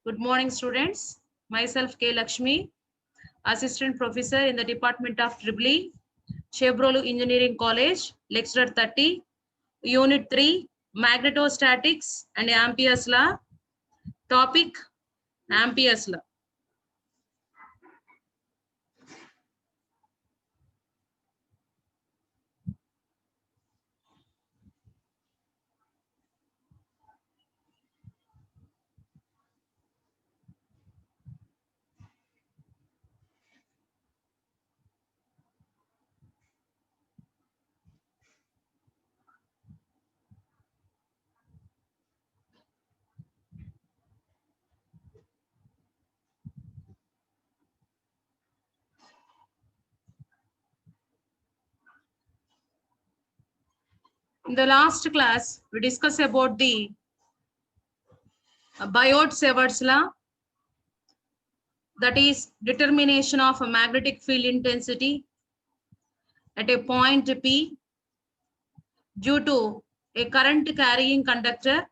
Good morning, students. Myself K. Lakshmi, Assistant Professor in the Department of EEE, Chevrolu Engineering College, Lecturer 30, Unit 3, Magnetostatics and Ampere's Law. Topic, Ampere's Law. In the last class, we discussed about the Biot-Savart's law, that is determination of a magnetic field intensity at a point P due to a current carrying conductor.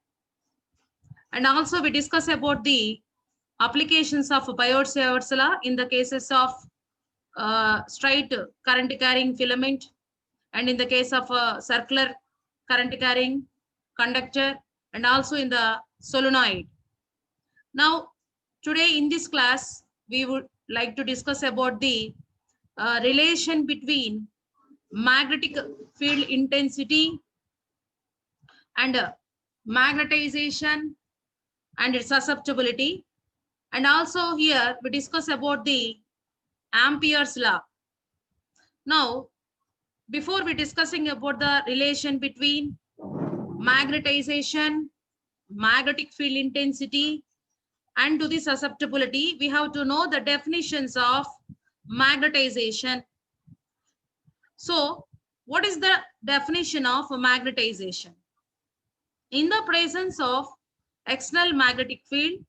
And also we discuss about the applications of Biot-Savart's law in the cases of straight current carrying filament, and in the case of a circular current carrying conductor, and also in the solenoid. Now, today in this class, we would like to discuss about the relation between magnetic field intensity and magnetization and its susceptibility. And also here we discuss about the Ampere's law. Now, before we discussing about the relation between magnetization, magnetic field intensity, and to the susceptibility, we have to know the definitions of magnetization. So, what is the definition of magnetization? In the presence of external magnetic field,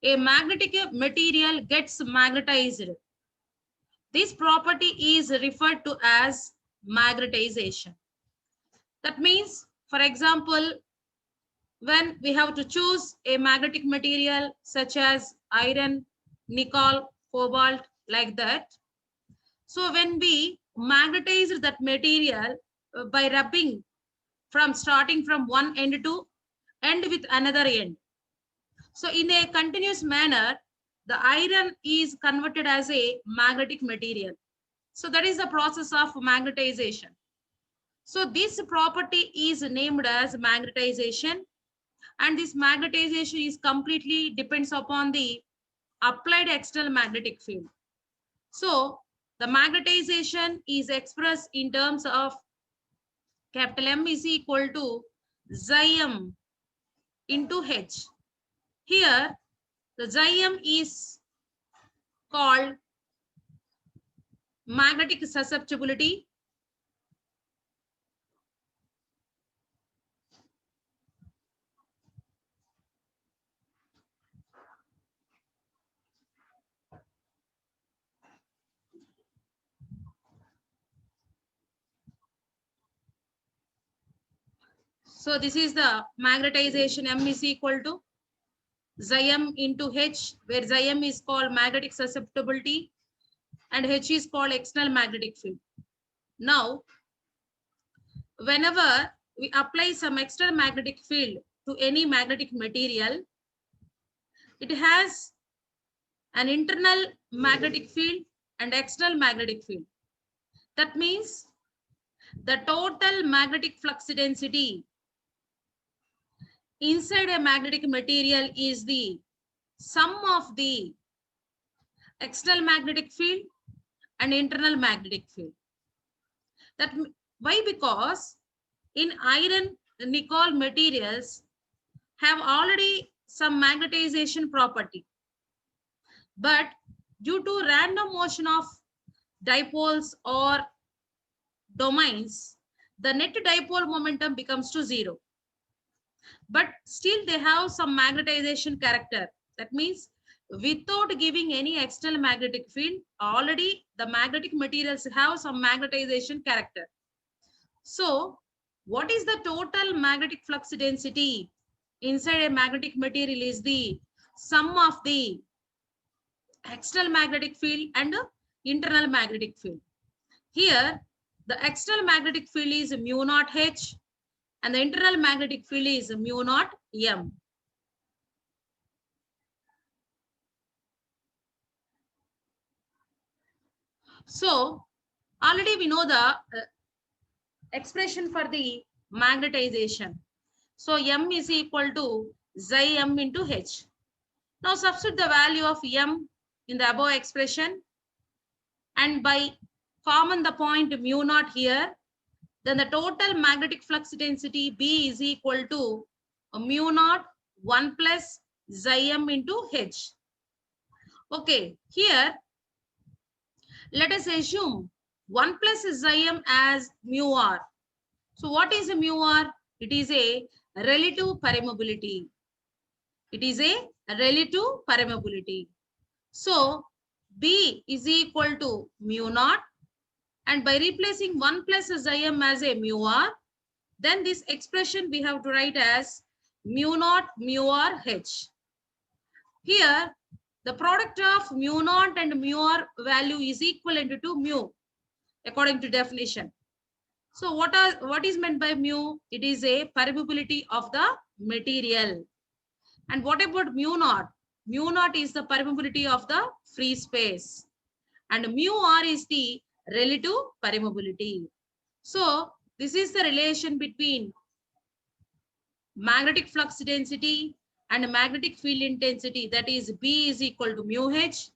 a magnetic material gets magnetized. This property is referred to as magnetization. That means, for example, when we have to choose a magnetic material such as iron, nickel, cobalt, like that. So when we magnetize that material by rubbing starting from one end to end with another end. So in a continuous manner, the iron is converted as a magnetic material. So that is the process of magnetization. So this property is named as magnetization, and this magnetization is completely depends upon the applied external magnetic field. So the magnetization is expressed in terms of capital M is equal to xi m into H. Here the xi m is called magnetic susceptibility, so this is the magnetization. M is equal to xi m into H, where xi m is called magnetic susceptibility and H is called external magnetic field. Now, whenever we apply some external magnetic field to any magnetic material, it has an internal magnetic field and external magnetic field. That means the total magnetic flux density inside a magnetic material is the sum of the external magnetic field and internal magnetic field. That why? Because in iron, nickel materials have already some magnetization property, but due to random motion of dipoles or domains, the net dipole momentum becomes to 0. But still they have some magnetization character. That means without giving any external magnetic field, already the magnetic materials have some magnetization character. So what is the total magnetic flux density inside a magnetic material is the sum of the external magnetic field and internal magnetic field. Here, the external magnetic field is mu naught H and the internal magnetic field is mu naught M. So, already we know the expression for the magnetization. So, M is equal to xi m into H. Now, substitute the value of M in the above expression, and by common the point mu naught here, then the total magnetic flux density B is equal to mu naught 1 plus xi m into H. Okay, here let us assume 1 plus xi m as mu r. So what is a mu r? It is a relative permeability. It is a relative permeability. So B is equal to mu naught, and by replacing 1 plus xi m as a mu r, then this expression we have to write as mu naught mu r H. Here, the product of mu naught and mu r value is equivalent to mu according to definition. So what is meant by mu? It is a permeability of the material. And what about mu naught? Mu naught is the permeability of the free space. And mu r is the relative permeability. So this is the relation between magnetic flux density and magnetic field intensity, that is B is equal to mu H,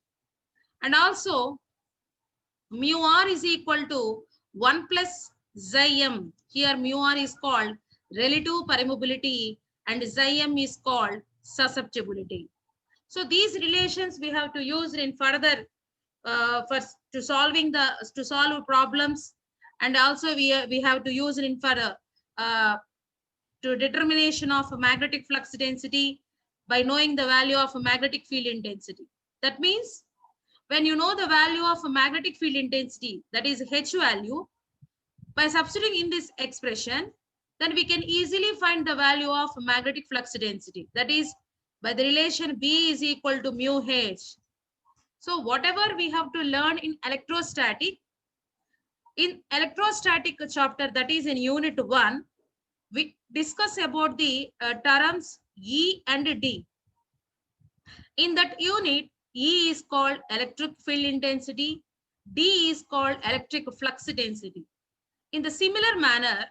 and also mu r is equal to 1 plus xi m. Here mu r is called relative permeability and xi m is called susceptibility. So these relations we have to use in further to solve problems, and also we have to use it in further to determination of magnetic flux density by knowing the value of magnetic field intensity. That means when you know the value of magnetic field intensity, that is H value, by substituting in this expression, then we can easily find the value of magnetic flux density. That is by the relation B is equal to mu H. So whatever we have to learn in electrostatic chapter, that is in unit 1, we discuss about the terms E and D. In that unit, E is called electric field intensity, D is called electric flux density. In the similar manner,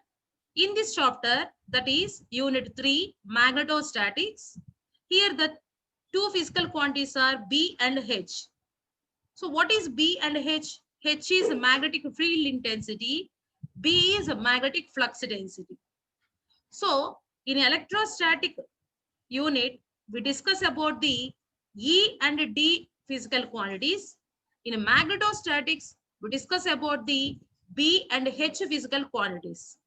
in this chapter, that is unit 3, magnetostatics, here the two physical quantities are B and H. So what is B and H? H is magnetic field intensity, B is magnetic flux density. So in electrostatic unit, we discuss about the E and D physical quantities. In magnetostatics, we discuss about the B and H physical quantities.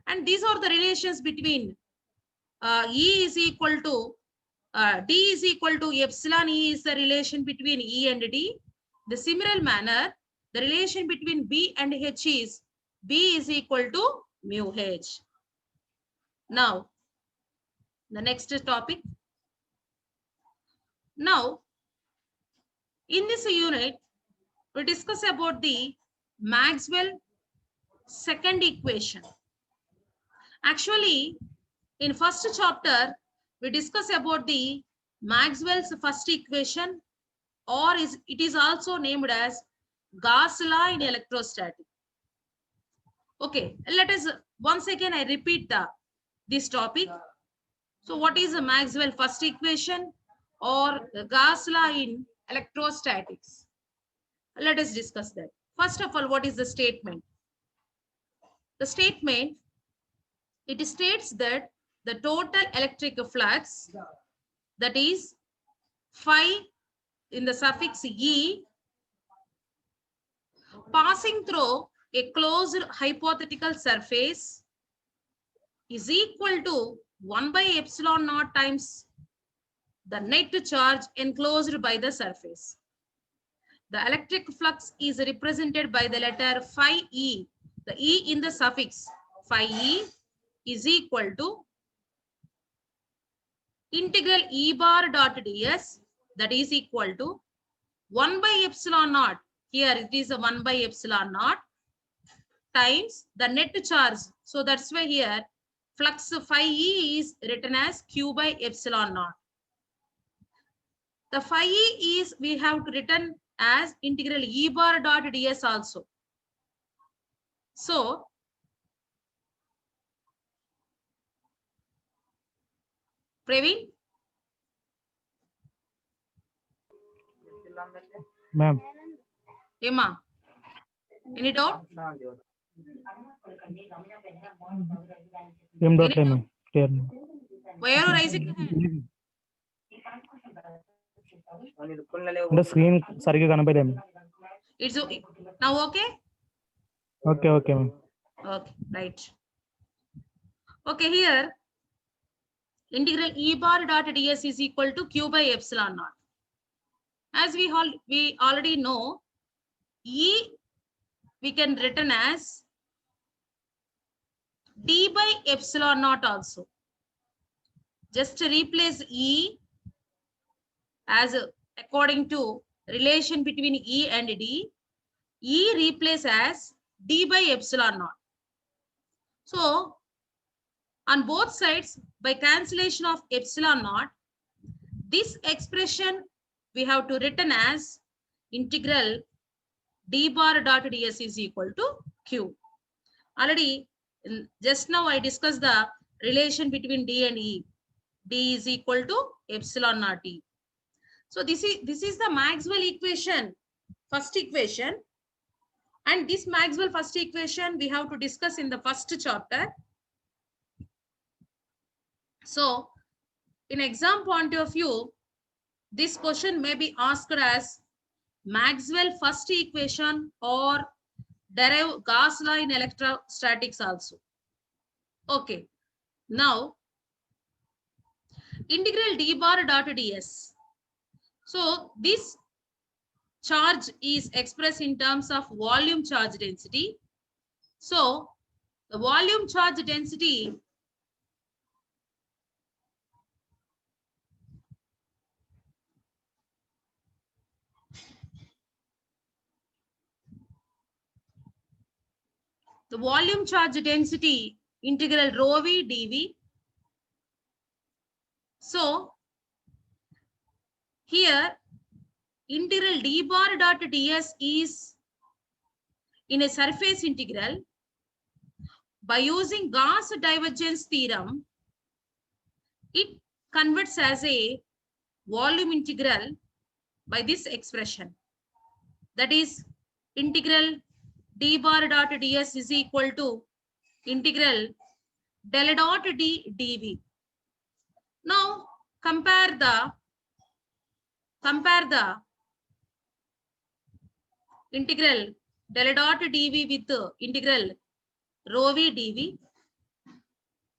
And these are the relations between E is equal to D is equal to epsilon E is the relation between E and D. The similar manner, the relation between B and H is B is equal to mu H. Now, the next topic. Now, in this unit, we discuss about the Maxwell second equation. Actually, in first chapter, we discuss about the Maxwell's first equation, or it is also named as Gauss law in electrostatic. Okay, let us once again I repeat this topic. So what is the Maxwell first equation or Gauss law in electrostatics? Let us discuss that. First of all, what is the statement? The statement, it states that the total electric flux, that is phi in the suffix E, passing through a closed hypothetical surface is equal to 1 by epsilon naught times the net charge enclosed by the surface. The electric flux is represented by the letter phi E. The E in the suffix phi E is equal to integral E bar dot ds, that is equal to 1 by epsilon naught. Here it is a 1 by epsilon naught times the net charge. So that's why here flux phi E is written as Q by epsilon naught. The phi E is we have to written as integral E bar dot ds also. So Praveen, Ma'am, Emma, any doubt? M. Any Dot doubt? ma'am. Clear, ma'am. Why are you raising the hand? అంటే screen సరిగ్గా కనపడలేదు. It's okay. Now okay? Okay okay ma'am. Okay, right. Okay, here integral E bar dot ds is equal to Q by epsilon naught. As we already know, E we can written as d by epsilon naught also. Just to replace E as according to relation between E and D, E replace as d by epsilon naught. So on both sides, by cancellation of epsilon naught, this expression we have to written as integral d bar dot ds is equal to Q. Already, just now I discussed the relation between D and E. D is equal to epsilon naught E. So this is the Maxwell equation, first equation. And this Maxwell first equation we have to discuss in the first chapter. So in exam point of view, this question may be asked as Maxwell first equation or derive Gauss law in electrostatics also. Okay, now integral d bar dot ds. So this charge is expressed in terms of volume charge density. So the volume charge density integral rho v dv. So here integral d bar dot ds is in a surface integral. By using Gauss divergence theorem, it converts as a volume integral by this expression. That is integral d bar dot ds is equal to integral del dot d dv. Now compare the integral del dot dv with integral rho v dv.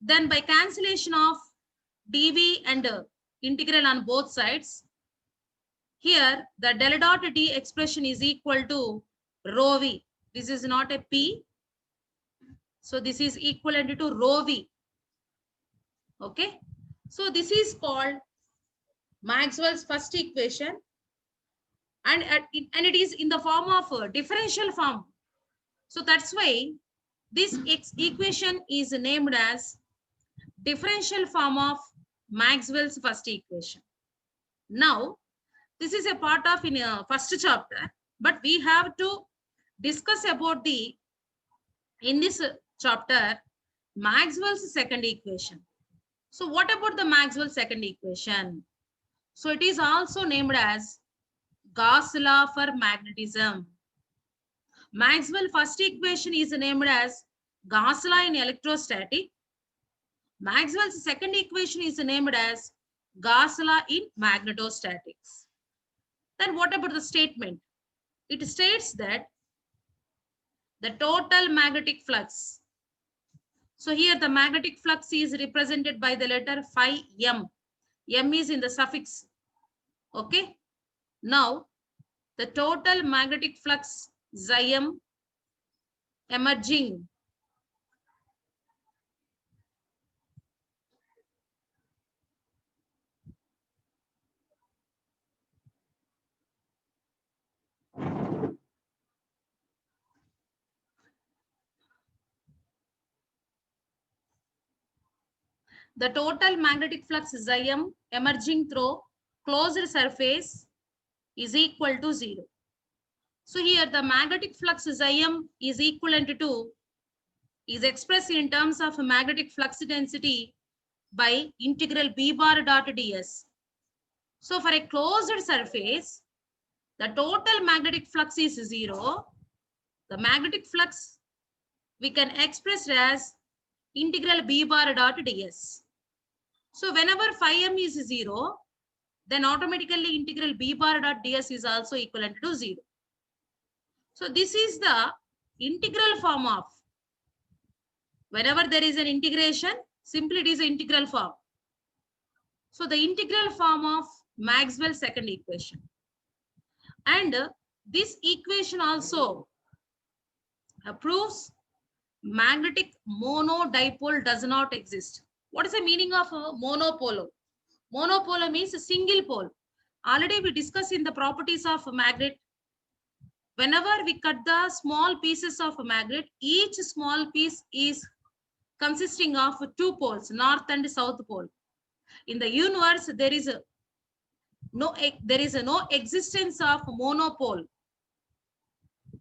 Then by cancellation of dv and integral on both sides, here the del dot d expression is equal to rho v. This is not a p, so this is equivalent to rho v. Okay, so this is called Maxwell's first equation, and it is in the form of a differential form. So that's why this equation is named as differential form of Maxwell's first equation. Now this is a part of in a first chapter, but we have to discuss about the in this chapter Maxwell's second equation. So what about the Maxwell second equation? So it is also named as Gauss law for magnetism. Maxwell first equation is named as Gauss law in electrostatic. Maxwell's second equation is named as Gauss law in magnetostatics. Then what about the statement? It states that the total magnetic flux. So here the magnetic flux is represented by the letter phi m. M is in the suffix. Okay. Now the total magnetic flux xi m emerging the total magnetic flux Xm emerging through closed surface is equal to 0. So here the magnetic flux Xm is equivalent to, is expressed in terms of magnetic flux density by integral B bar dot ds. So for a closed surface, the total magnetic flux is 0. The magnetic flux we can express as integral B bar dot ds. So whenever phi m is 0, then automatically integral B bar dot ds is also equivalent to 0. So this is the integral form of, whenever there is an integration, simply it is an integral form. So the integral form of Maxwell's second equation. And this equation also proves magnetic monodipole does not exist. What is the meaning of monopole? Monopole means a single pole. Already we discussed in the properties of a magnet. Whenever we cut the small pieces of a magnet, each small piece is consisting of two poles, north and south pole. In the universe, there is no existence of monopole.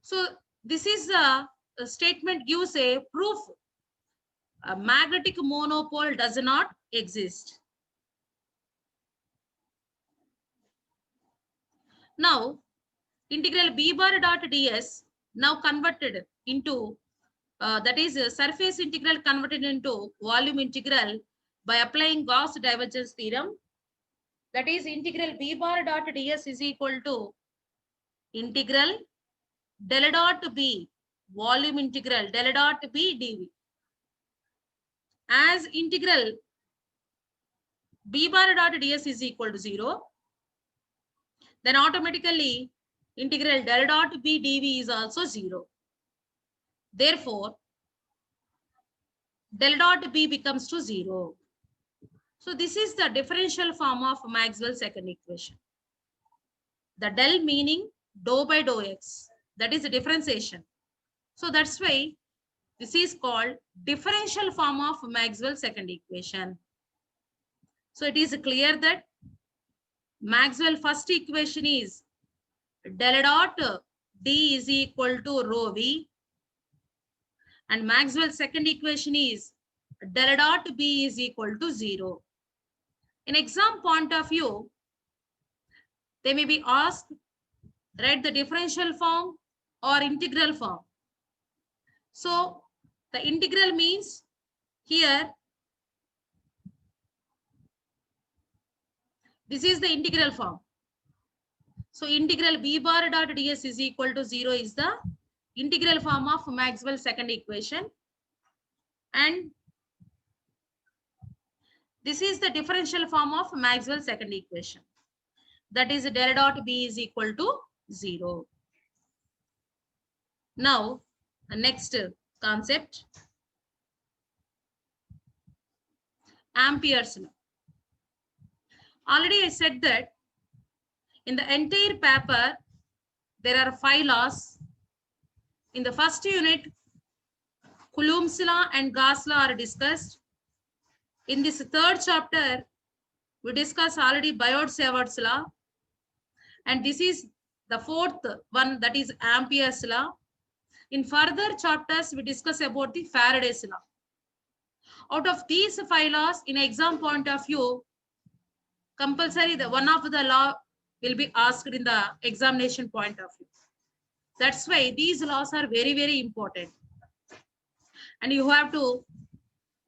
So this is a statement gives a proof a magnetic monopole does not exist. Now integral B bar dot ds now converted into that is surface integral converted into volume integral by applying Gauss divergence theorem. That is integral B bar dot ds is equal to integral del dot B volume integral del dot B dv. As integral B bar dot ds is equal to 0, then automatically integral del dot B dv is also 0. Therefore, del dot B becomes to 0. So this is the differential form of Maxwell's second equation. The del meaning dou by dou x, that is a differentiation. So that's why this is called differential form of Maxwell's second equation. So it is clear that Maxwell first equation is del dot D is equal to rho v, and Maxwell second equation is del dot B is equal to 0. In exam point of view, they may be asked, write the differential form or integral form. So the integral means here, this is the integral form. So integral B bar dot ds is equal to 0 is the integral form of Maxwell's second equation. And this is the differential form of Maxwell's second equation. That is del dot B is equal to 0. Now, the next concept, Ampere's law. Already I said that in the entire paper, there are 5 laws. In the first unit, Coulomb's law and Gauss law are discussed. In this third chapter, we discuss already Biot-Savart's law. And this is the fourth one, that is Ampere's law. In further chapters, we discuss about the Faraday's law. Out of these 5 laws, in exam point of view, compulsory the one of the law will be asked in the examination point of view. That's why these laws are very, very important. And you have to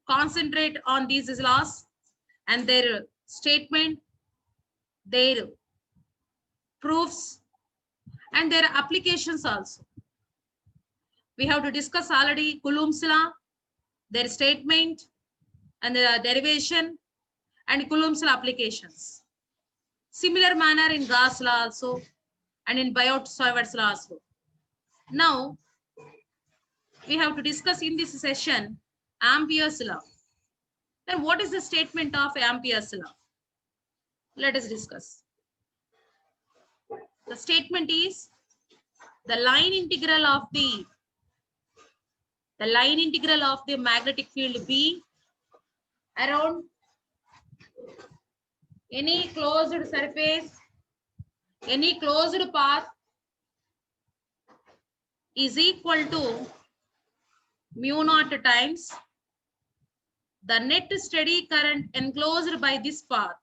concentrate on these laws and their statement, their proofs, and their applications also. We have to discuss already Coulomb's law, their statement, and the derivation, and Coulomb's law applications. Similar manner in Gauss law also, and in Biot-Savart's law also. Now, we have to discuss in this session Ampere's law. Then what is the statement of Ampere's law? Let us discuss. The statement is the line integral of the magnetic field B around any closed surface, any closed path is equal to mu naught times the net steady current enclosed by this path.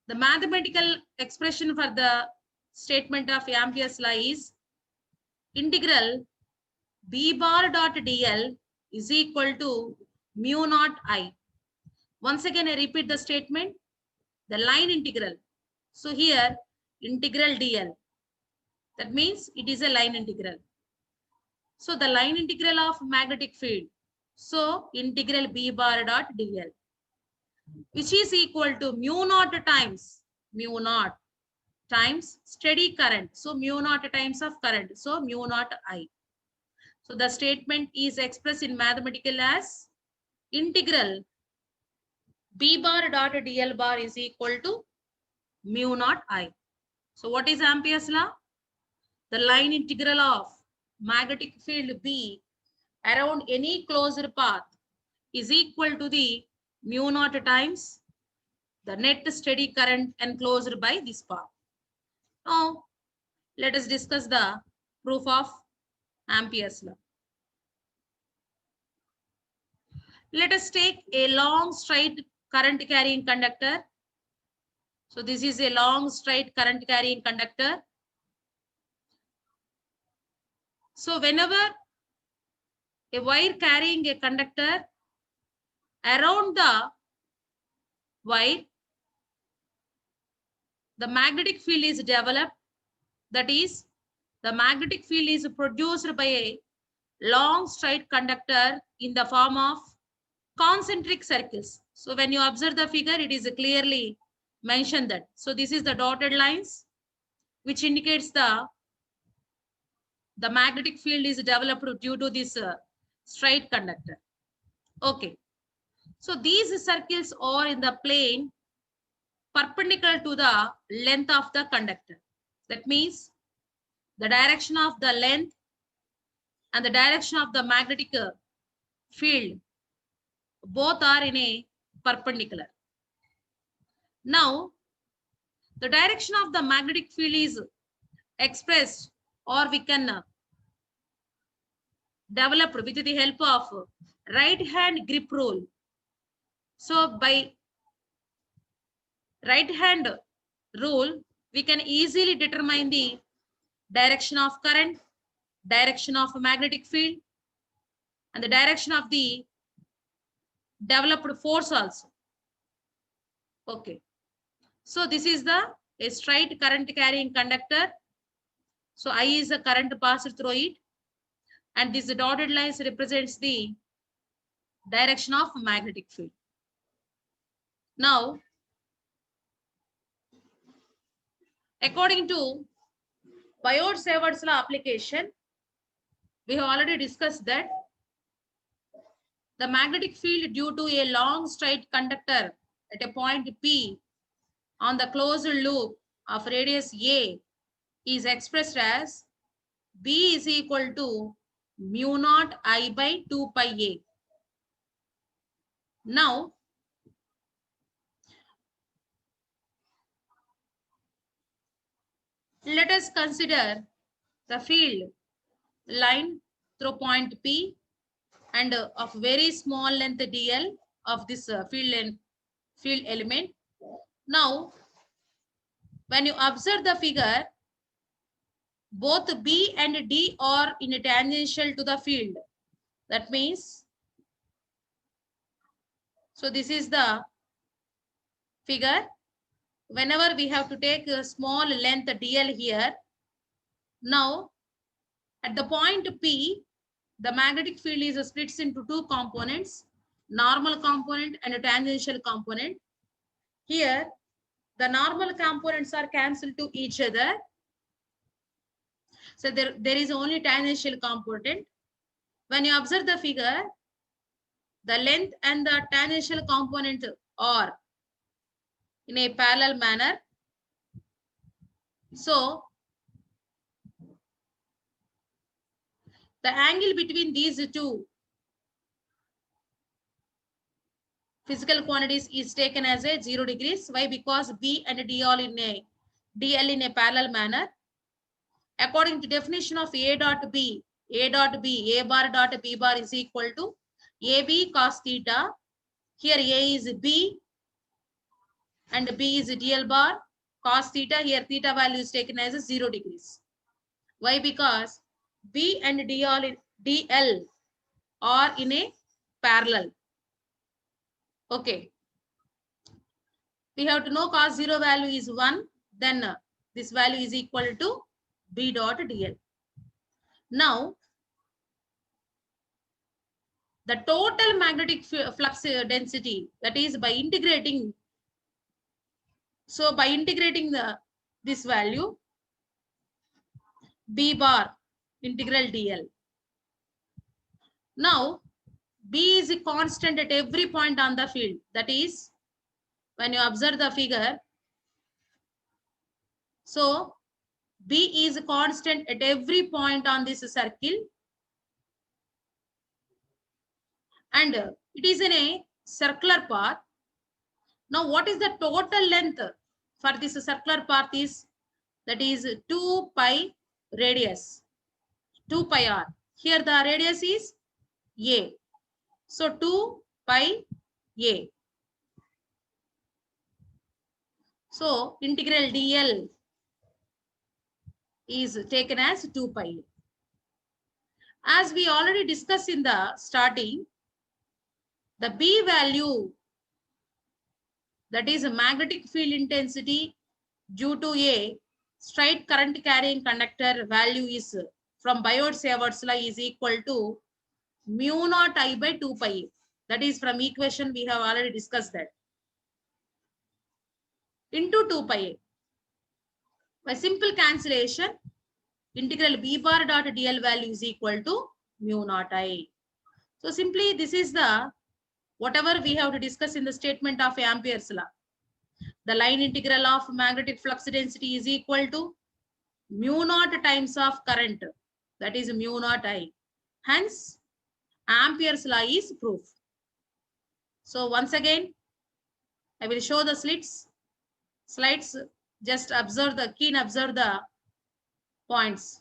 The mathematical expression for the statement of Ampere's law is integral b bar dot dl is equal to mu naught I. Once again, I repeat the statement, the line integral. So here, integral dl. That means it is a line integral. So the line integral of magnetic field. So integral b bar dot dl, which is equal to mu naught times steady current. So mu naught times of current. So mu naught I. So the statement is expressed in mathematical as integral b bar dot dl bar is equal to mu naught I. So what is Ampere's law? The line integral of magnetic field B around any closed path is equal to the mu naught times the net steady current enclosed by this path. Now, let us discuss the proof of Ampere's law. Let us take a long straight current carrying conductor. So this is a long straight current carrying conductor. So whenever a wire carrying a conductor around the wire, the magnetic field is developed. That is, the magnetic field is produced by a long straight conductor in the form of concentric circles. So when you observe the figure, it is clearly mentioned that. So this is the dotted lines, which indicates the magnetic field is developed due to this straight conductor. Okay. So these circles are in the plane perpendicular to the length of the conductor. That means the direction of the length and the direction of the magnetic field both are in a perpendicular. Now, the direction of the magnetic field is expressed, or we can develop with the help of right hand grip rule. So by right hand rule, we can easily determine the direction of current, direction of magnetic field, and the direction of the developed force also. Okay. So this is a straight current carrying conductor. So I is the current passed through it. And this dotted lines represents the direction of magnetic field. Now, according to Biot-Savart's law application, we have already discussed that the magnetic field due to a long straight conductor at a point P on the closed loop of radius A is expressed as B is equal to mu naught I by 2 pi A. Now, let us consider the field line through point P and of very small length dl of this field element. Now, when you observe the figure, both B and D are in a tangential to the field. That means, so this is the figure. Whenever we have to take a small length dl here, now at the point P, the magnetic field is splits into two components, normal component and a tangential component. Here, the normal components are cancelled to each other. So there is only tangential component. When you observe the figure, the length and the tangential component are in a parallel manner. So the angle between these two physical quantities is taken as a 0 degrees. Why? Because B and DL in a parallel manner. According to definition of A dot B, A bar dot B bar is equal to AB cos theta. Here A is B and B is DL bar cos theta. Here theta value is taken as a 0 degrees. Why? Because B and DL are in a parallel. Okay. We have to know cos 0 value is 1. Then this value is equal to B dot DL. Now, the total magnetic flux density, that is by integrating. So by integrating this value, B bar integral DL. Now, B is a constant at every point on the field. That is, when you observe the figure, so B is a constant at every point on this circle. And it is in a circular path. Now, what is the total length for this circular path is, that is 2 pi radius, 2 pi r. Here the radius is A. So 2 pi A. So integral DL is taken as 2 pi A. As we already discussed in the starting, the B value, that is a magnetic field intensity due to a straight current carrying conductor value is from Biot-Savart's law is equal to mu naught I by 2 pi A. That is from equation we have already discussed that. Into 2 pi A. By simple cancellation, integral B bar dot DL value is equal to mu naught I. So simply this is the whatever we have to discuss in the statement of Ampere's law. The line integral of magnetic flux density is equal to mu naught times of current, that is mu naught I. Hence, Ampere's law is proof. So once again, I will show the slides. Just observe the points.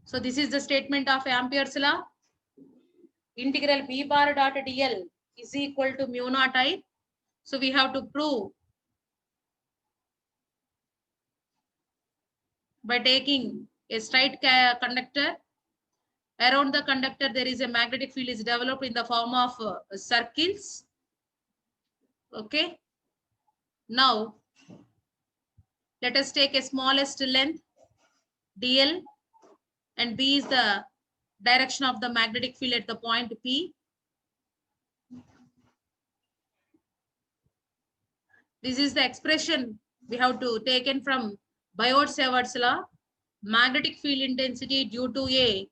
So this is the statement of Ampere's law. Integral B bar dot DL is equal to mu naught I. So we have to prove by taking a straight conductor. Around the conductor, there is a magnetic field is developed in the form of circles. Okay. Now, let us take a smallest length, DL, and B is the direction of the magnetic field at the point P. This is the expression we have to taken from Biot-Savart's law. Magnetic field intensity due to a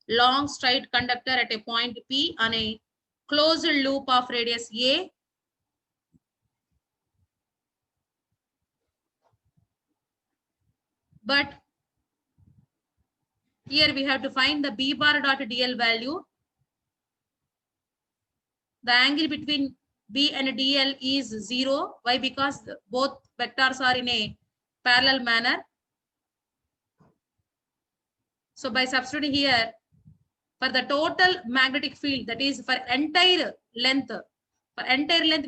long straight conductor at a point P on a closed loop of radius A. But here we have to find the B bar dot DL value. The angle between B and DL is 0. Why? Because both vectors are in a parallel manner. So by substituting here, for the total magnetic field, that is for entire length,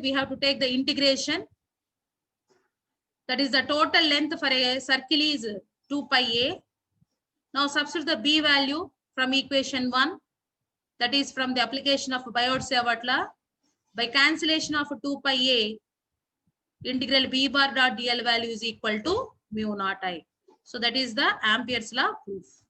we have to take the integration. That is the total length for a circle is 2 pi A. Now substitute the B value from equation 1. That is from the application of Biot-Savart law. By cancellation of 2 pi A, integral B bar dot DL value is equal to mu naught I. So that is the Ampere's law proof.